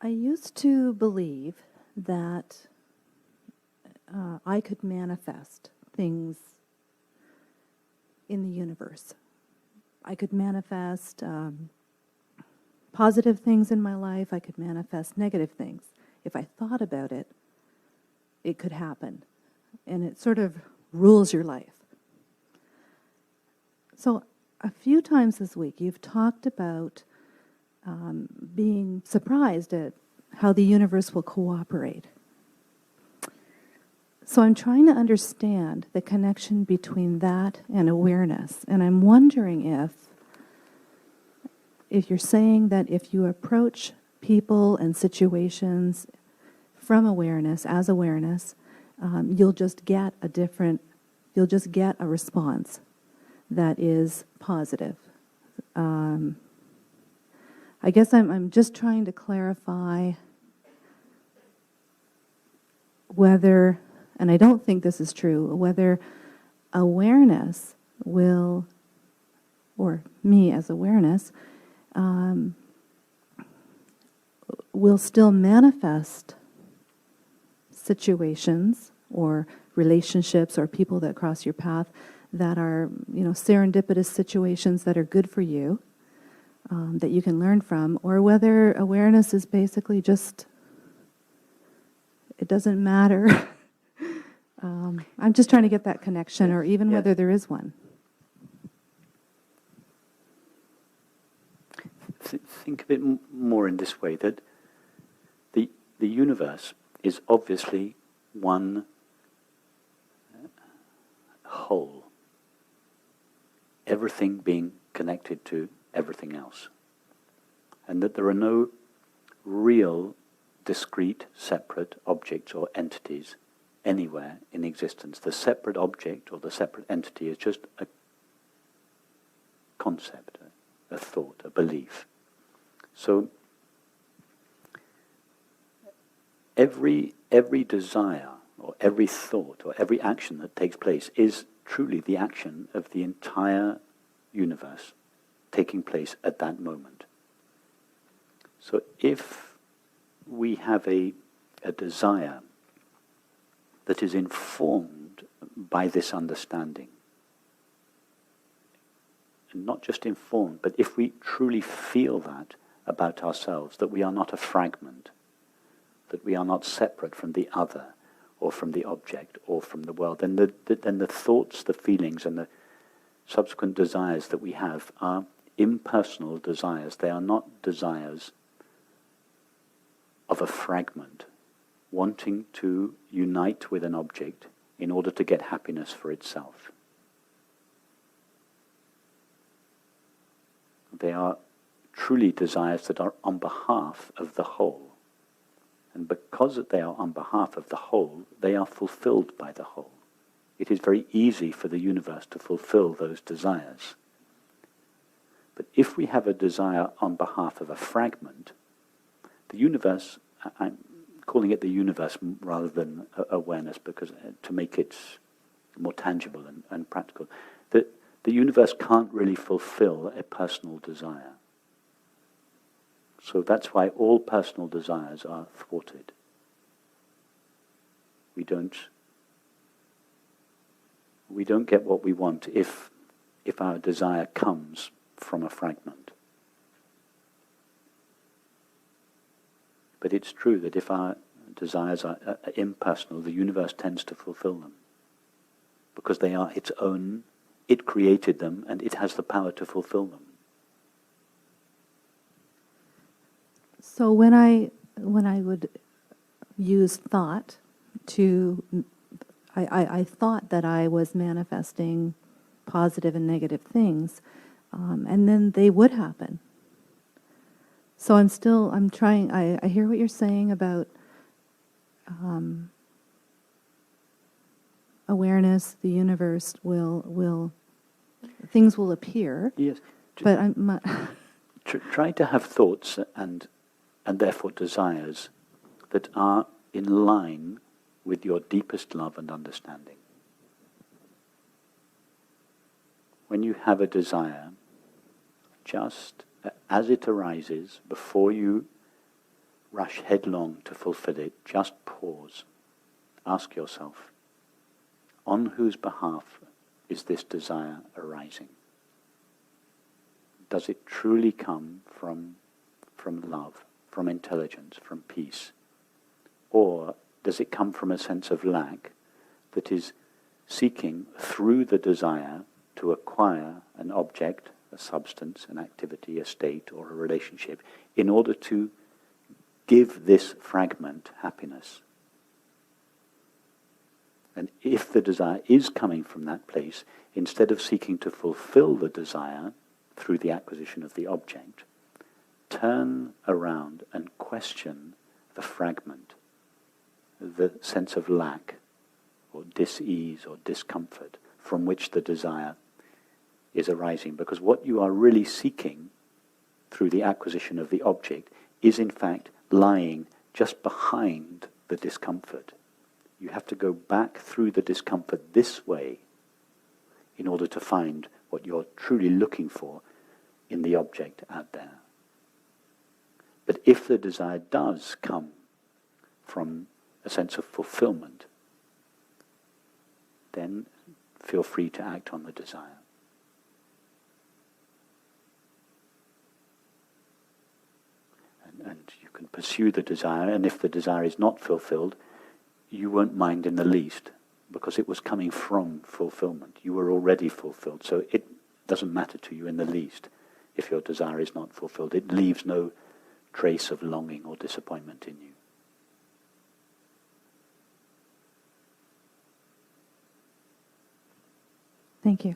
I used to believe that I could manifest things in the universe. I could manifest positive things in my life. I could manifest negative things. If I thought about it, it could happen. And it sort of rules your life. So a few times this week, you've talked about being surprised at how the universe will cooperate. So I'm trying to understand the connection between that and awareness. And I'm wondering if you're saying that if you approach people and situations from awareness, as awareness, you'll just get a response that is positive. I guess I'm just trying to clarify whether, and I don't think this is true, whether awareness will, or me as awareness, will still manifest situations or relationships or people that cross your path that are, serendipitous situations that are good for you, that you can learn from, or whether awareness is basically just, it doesn't matter. I'm just trying to get that connection, or even whether there is one. Think of it more in this way, that the universe is obviously one whole. Everything being connected to everything else. And that there are no real, discrete, separate objects or entities anywhere in existence. The separate object or the separate entity is just a concept, a thought, a belief. So every desire or every thought or every action that takes place is truly the action of the entire universe taking place at that moment. So if we have a desire that is informed by this understanding, and not just informed, but if we truly feel that about ourselves, that we are not a fragment, that we are not separate from the other, or from the object, or from the world, then the thoughts, the feelings, and the subsequent desires that we have are impersonal desires. They are not desires of a fragment, wanting to unite with an object in order to get happiness for itself. They are truly desires that are on behalf of the whole. And because they are on behalf of the whole, they are fulfilled by the whole. It is very easy for the universe to fulfill those desires. But if we have a desire on behalf of a fragment, the universe, I'm calling it the universe rather than awareness, because to make it more tangible and practical, that the universe can't really fulfill a personal desire. So that's why all personal desires are thwarted. We don't get what we want if our desire comes from a fragment. But it's true that if our desires are impersonal, the universe tends to fulfill them, because they are its own. It created them, and it has the power to fulfill them. So when I would use thought to, I thought that I was manifesting positive and negative things, and then they would happen. So I'm trying, I hear what you're saying about awareness, the universe things will appear. Yes. But Try to have thoughts and therefore desires that are in line with your deepest love and understanding. When you have a desire, just as it arises, before you rush headlong to fulfill it. Just pause. Ask yourself, on whose behalf is this desire arising? Does it truly come from love, from intelligence, from peace? Or does it come from a sense of lack that is seeking through the desire to acquire an object, a substance, an activity, a state, or a relationship in order to give this fragment happiness? And if the desire is coming from that place, instead of seeking to fulfill the desire through the acquisition of the object, turn around and question the fragment, the sense of lack or dis-ease or discomfort from which the desire is arising. Because what you are really seeking through the acquisition of the object is in fact lying just behind the discomfort. You have to go back through the discomfort this way in order to find what you're truly looking for in the object out there. But if the desire does come from a sense of fulfillment, then feel free to act on the desire. And you can pursue the desire, and if the desire is not fulfilled, you won't mind in the least, because it was coming from fulfillment. You were already fulfilled, so it doesn't matter to you in the least if your desire is not fulfilled. It leaves no trace of longing or disappointment in you. Thank you.